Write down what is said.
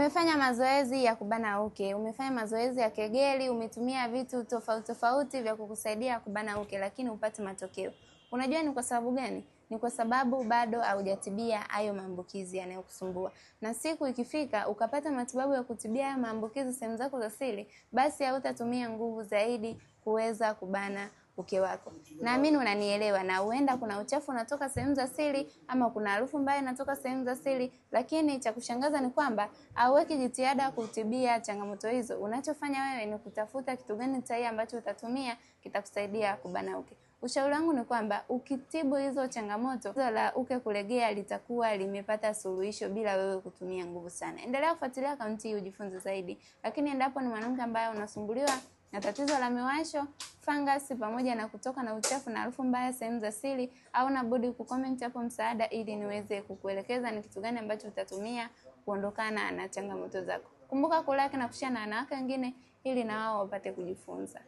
Umefanya mazoezi ya kubana uke, umefanya mazoezi ya kegeli, umetumia vitu tofauti tofauti vya kukusaidia kubana uke, lakini upate matokeo. Unajua ni kwa sababu gani? Ni kwa sababu bado haujatibia hayo maambukizi yanayokusumbua. Na siku ikifika ukapata matibabu ya kutibia hayo maambukizi sehemu zako za siri, basi hautatumia nguvu zaidi kuweza kubana uke wako. Naamini unanielewa, na huenda kuna uchafu unatoka sehemu za siri ama kuna harufu mbaya inatoka sehemu za siri, lakini cha kushangaza ni kwamba hauweki jitihada kutibia changamoto hizo. Unachofanya wewe ni kutafuta kitu gani sahihi ambacho utatumia kitakusaidia kubana uke. Ushauri wangu ni kwamba ukitibu hizo changamoto, hizo la uke kulegea litakuwa limepata suluhisho bila wewe kutumia nguvu sana. Endelea kufuatilia akaunti hii ujifunze zaidi. Lakini endapo ni mwanamke ambaye unasumbuliwa na tatizo la miwasho, fangasi pamoja na kutoka na uchafu na harufu mbaya sehemu za siri, hauna budi kucomment hapo msaada ili niweze kukuelekeza ni kitu gani ambacho utatumia kuondokana na changamoto zako. Kumbuka kulike na kushare na wanawake wengine ili na wao wapate kujifunza.